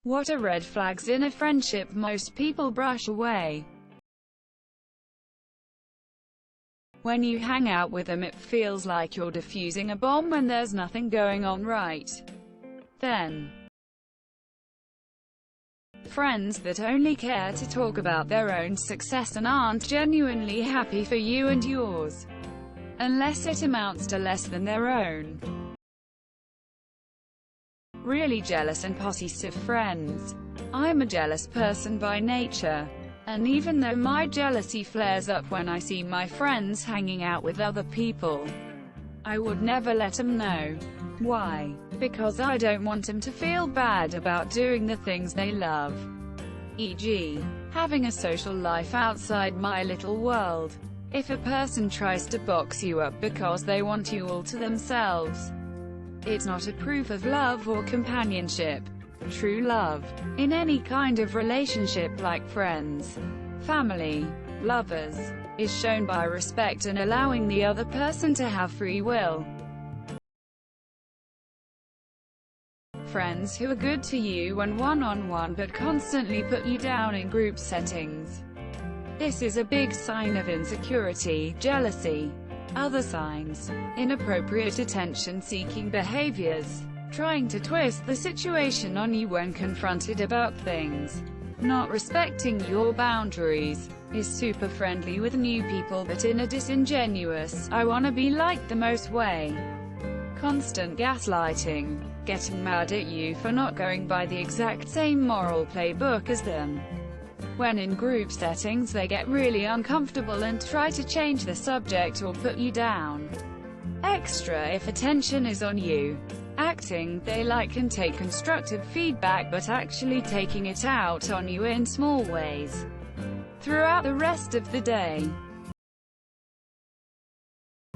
What are red flags in a friendship most people brush away? When you hang out with them, it feels like you're defusing a bomb when there's nothing going on right then. Friends that only care to talk about their own success and aren't genuinely happy for you and yours, unless it amounts to less than their own. Really jealous and possessive friends. I'm a jealous person by nature. And even though my jealousy flares up when I see my friends hanging out with other people, I would never let them know. Why? Because I don't want them to feel bad about doing the things they love. E.g., having a social life outside my little world. If a person tries to box you up because they want you all to themselves, it's not a proof of love or companionship. True love, in any kind of relationship like friends, family, lovers, is shown by respect and allowing the other person to have free will. Friends who are good to you when one-on-one but constantly put you down in group settings. This is a big sign of insecurity, jealousy. Other signs: inappropriate attention-seeking behaviors, trying to twist the situation on you when confronted about things, not respecting your boundaries, is super friendly with new people but in a disingenuous, I wanna be like the most way. Constant gaslighting, getting mad at you for not going by the exact same moral playbook as them. When in group settings they get really uncomfortable and try to change the subject or put you down. Extra if attention is on you. Acting they like and take constructive feedback but actually taking it out on you in small ways throughout the rest of the day.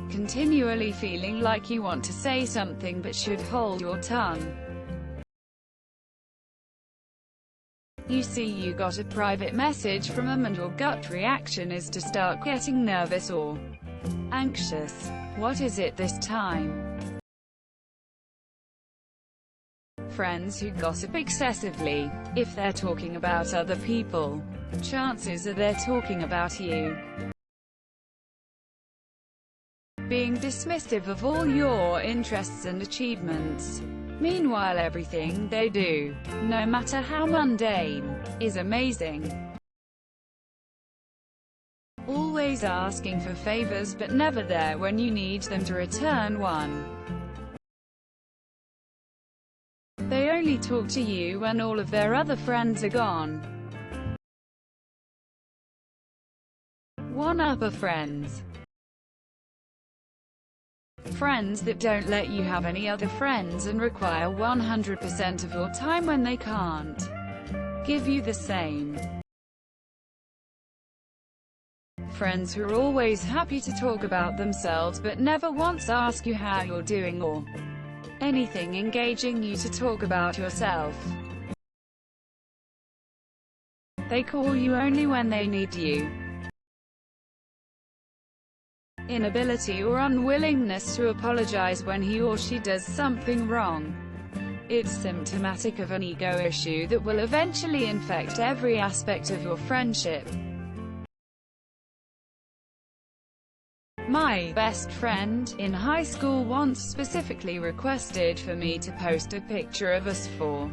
Continually feeling like you want to say something but should hold your tongue. You see you got a private message from them and your gut reaction is to start getting nervous or anxious. What is it this time? Friends who gossip excessively. If they're talking about other people, chances are they're talking about you. Being dismissive of all your interests and achievements. Meanwhile everything they do, no matter how mundane, is amazing. Always asking for favors but never there when you need them to return one. They only talk to you when all of their other friends are gone. One-upper friends. Friends that don't let you have any other friends and require 100% of your time when they can't give you the same. Friends who are always happy to talk about themselves but never once ask you how you're doing or anything engaging you to talk about yourself. They call you only when they need you. Inability or unwillingness to apologize when he or she does something wrong. It's symptomatic of an ego issue that will eventually infect every aspect of your friendship. My best friend in high school once specifically requested for me to post a picture of us for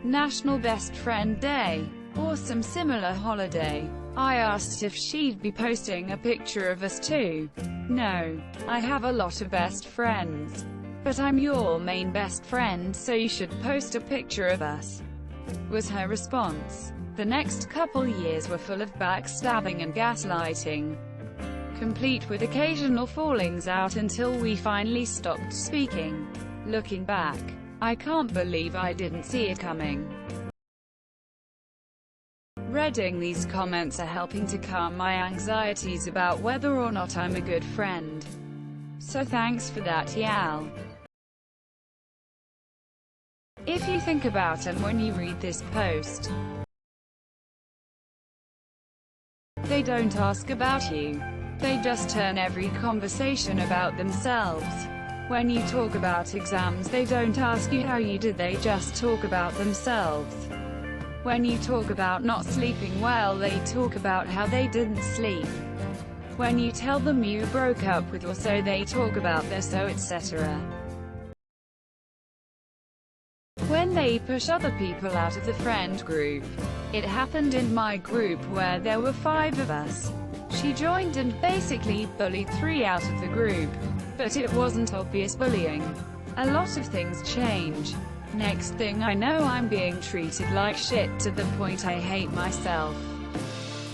National Best Friend Day, or some similar holiday. I asked if she'd be posting a picture of us too. No, I have a lot of best friends, but I'm your main best friend, so you should post a picture of us, was her response. The next couple years were full of backstabbing and gaslighting, complete with occasional fallings out until we finally stopped speaking. Looking back, I can't believe I didn't see it coming. Reading these comments are helping to calm my anxieties about whether or not I'm a good friend. So thanks for that, Yal. If you think about them when you read this post, they don't ask about you. They just turn every conversation about themselves. When you talk about exams, they don't ask you how you did, they just talk about themselves. When you talk about not sleeping well, they talk about how they didn't sleep. When you tell them you broke up with or so, they talk about their so, etc. When they push other people out of the friend group. It happened in my group where there were 5 of us. She joined and basically bullied 3 out of the group. But it wasn't obvious bullying. A lot of things change. Next thing I know, I'm being treated like shit to the point I hate myself.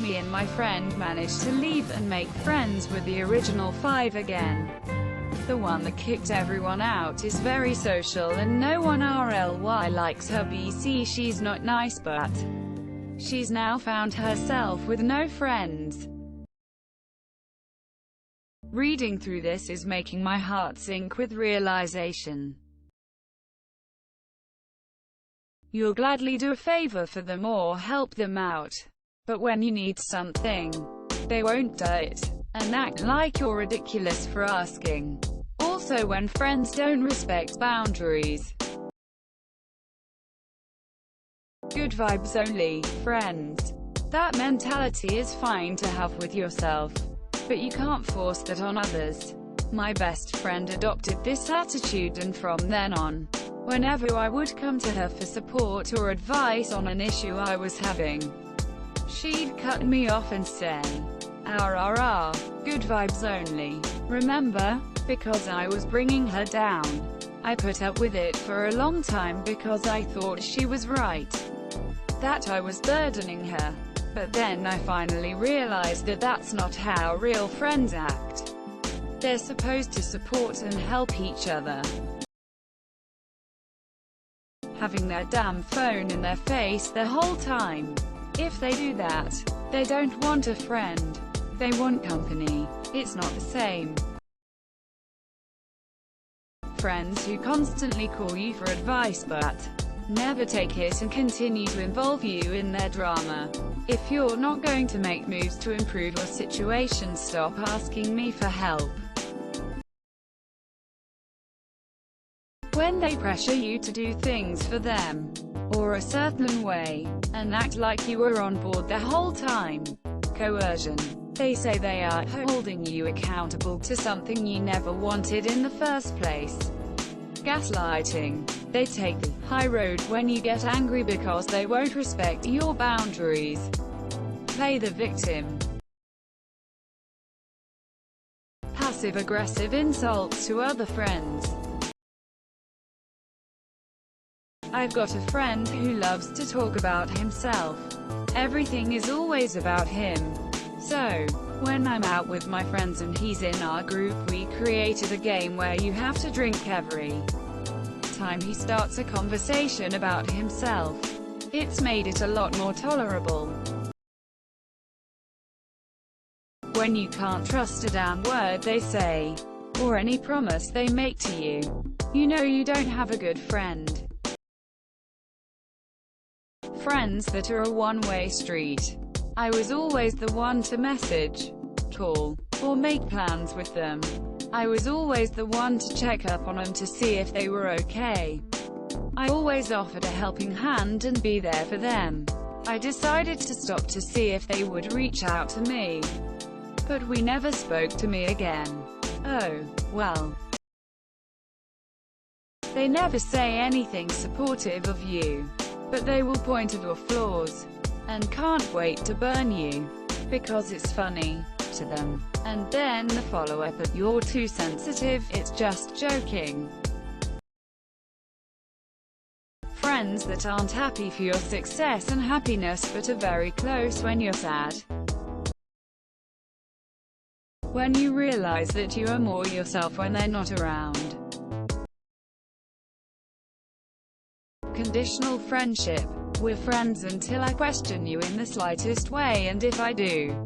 Me and my friend managed to leave and make friends with the original 5 again. The one that kicked everyone out is very social and no one RLY likes her BC. She's not nice, but she's now found herself with no friends. Reading through this is making my heart sink with realization. You'll gladly do a favor for them or help them out. But when you need something, they won't do it, and act like you're ridiculous for asking. Also, when friends don't respect boundaries. Good vibes only, friends. That mentality is fine to have with yourself, but you can't force that on others. My best friend adopted this attitude, and from then on, whenever I would come to her for support or advice on an issue I was having, she'd cut me off and say, good vibes only. Remember? Because I was bringing her down. I put up with it for a long time because I thought she was right, that I was burdening her. But then I finally realized that that's not how real friends act. They're supposed to support and help each other. Having their damn phone in their face the whole time. If they do that, they don't want a friend. They want company. It's not the same. Friends who constantly call you for advice but never take it and continue to involve you in their drama. If you're not going to make moves to improve your situation, stop asking me for help. When they pressure you to do things for them, or a certain way, and act like you were on board the whole time. Coercion. They say they are holding you accountable to something you never wanted in the first place. Gaslighting. They take the high road when you get angry because they won't respect your boundaries. Play the victim. Passive-aggressive insults to other friends. I've got a friend who loves to talk about himself. Everything is always about him. So, when I'm out with my friends and he's in our group, we created a game where you have to drink every time he starts a conversation about himself. It's made it a lot more tolerable. When you can't trust a damn word they say, or any promise they make to you, you know you don't have a good friend. Friends that are a one-way street. I was always the one to message, call, or make plans with them. I was always the one to check up on them to see if they were okay. I always offered a helping hand and be there for them. I decided to stop to see if they would reach out to me. But we never spoke to me again. Oh, well. They never say anything supportive of you, but they will point at your flaws, and can't wait to burn you, because it's funny to them. And then the follow-up of "you're too sensitive, it's just joking." Friends that aren't happy for your success and happiness but are very close when you're sad. When you realize that you are more yourself when they're not around. Conditional friendship. We're friends until I question you in the slightest way, and if I do,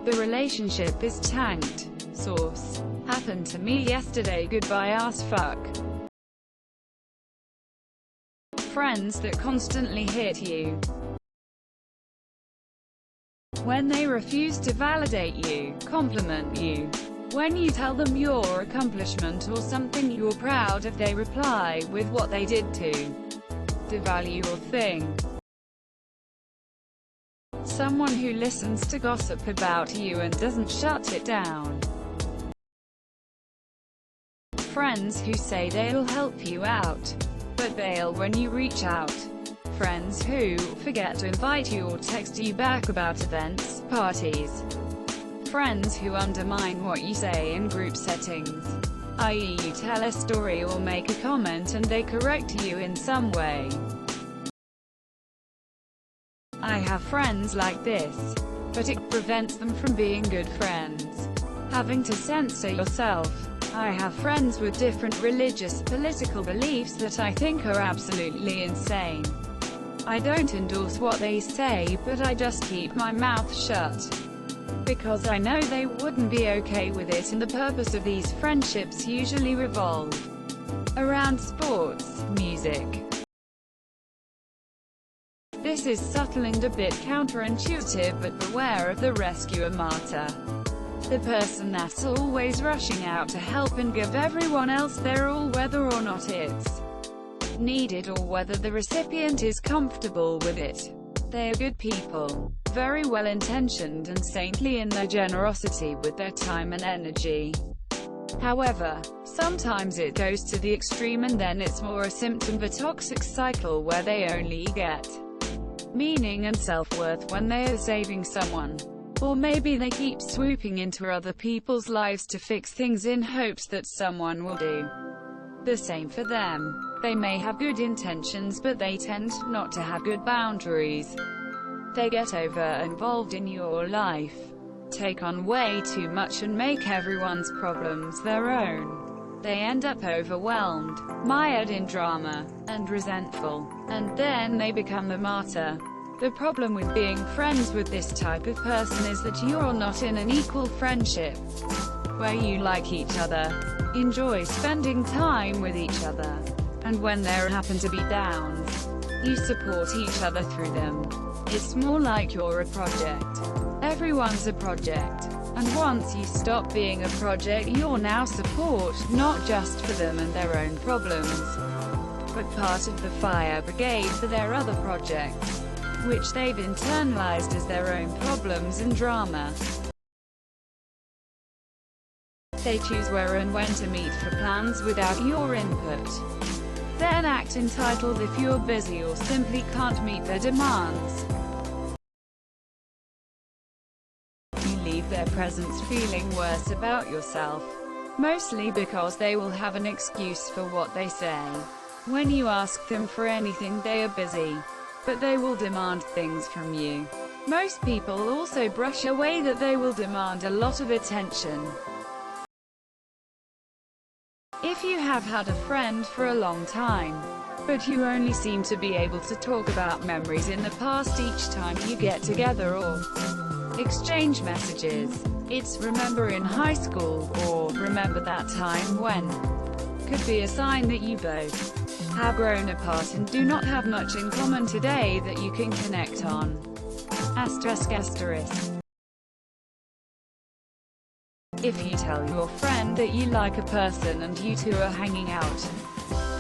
the relationship is tanked. Source. Happened to me yesterday. Goodbye ass fuck. Friends that constantly hit you. When they refuse to validate you, compliment you. When you tell them your accomplishment or something you're proud of, they reply with what they did to devalue your thing. someone who listens to gossip about you and doesn't shut it down. Friends who say they'll help you out, but bail when you reach out. Friends who forget to invite you or text you back about events, parties. Friends who undermine what you say in group settings, i.e. you tell a story or make a comment and they correct you in some way. I have friends like this, but it prevents them from being good friends. Having to censor yourself. I have friends with different religious, political beliefs that I think are absolutely insane. I don't endorse what they say, but I just keep my mouth shut. Because I know they wouldn't be okay with it, and the purpose of these friendships usually revolve around sports, music. This is subtle and a bit counterintuitive, but beware of the rescuer martyr. The person that's always rushing out to help and give everyone else their all, whether or not it's needed or whether the recipient is comfortable with it. They are good people, very well-intentioned and saintly in their generosity with their time and energy. However, sometimes it goes to the extreme, and then it's more a symptom of a toxic cycle where they only get meaning and self-worth when they are saving someone. Or maybe they keep swooping into other people's lives to fix things in hopes that someone will do the same for them. They may have good intentions, but they tend not to have good boundaries. They get over-involved in your life, take on way too much and make everyone's problems their own. They end up overwhelmed, mired in drama, and resentful. And then they become a martyr. The problem with being friends with this type of person is that you're not in an equal friendship, where you like each other, enjoy spending time with each other, and when there happen to be downs, you support each other through them. It's more like you're a project. Everyone's a project. And once you stop being a project, you're now support, not just for them and their own problems, but part of the fire brigade for their other projects, which they've internalized as their own problems and drama. They choose where and when to meet for plans without your input. Then act entitled if you're busy or simply can't meet their demands. You leave their presence feeling worse about yourself, mostly because they will have an excuse for what they say. When you ask them for anything, they are busy, but they will demand things from you. Most people also brush away that they will demand a lot of attention. If you have had a friend for a long time, but you only seem to be able to talk about memories in the past each time you get together or exchange messages, it's remember in high school, or remember that time when, could be a sign that you both have grown apart and do not have much in common today that you can connect on. Asterisk asterisk. If you tell your friend that you like a person and you two are hanging out,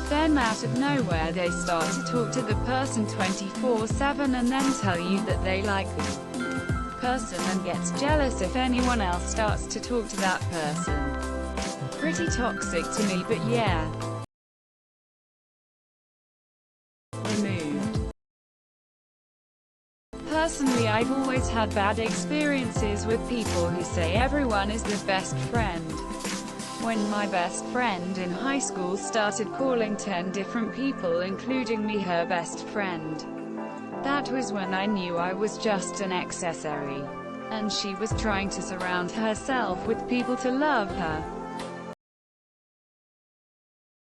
then out of nowhere they start to talk to the person 24/7 and then tell you that they like the person and gets jealous if anyone else starts to talk to that person. Pretty toxic to me, but yeah. Removed. Personally, I've always had bad experiences with people who say everyone is their best friend. When my best friend in high school started calling 10 different people, including me, her best friend, that was when I knew I was just an accessory, and she was trying to surround herself with people to love her.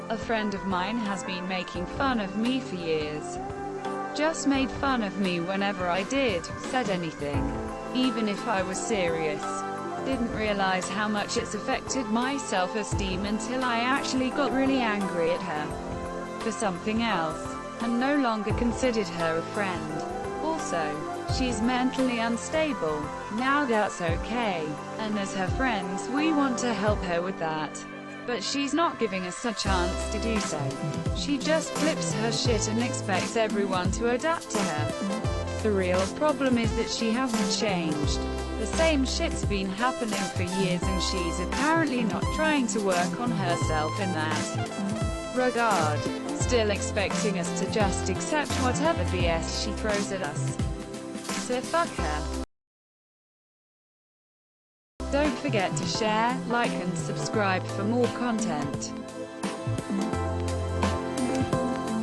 A friend of mine has been making fun of me for years. Just made fun of me whenever I said anything, even if I was serious. Didn't realize how much it's affected my self-esteem until I actually got really angry at her for something else, and no longer considered her a friend. Also, she's mentally unstable. Now that's okay, and as her friends we want to help her with that. But she's not giving us a chance to do so. She just flips her shit and expects everyone to adapt to her. The real problem is that she hasn't changed. The same shit's been happening for years and she's apparently not trying to work on herself in that regard. Still expecting us to just accept whatever BS she throws at us. So fuck her. Don't forget to share, like and subscribe for more content.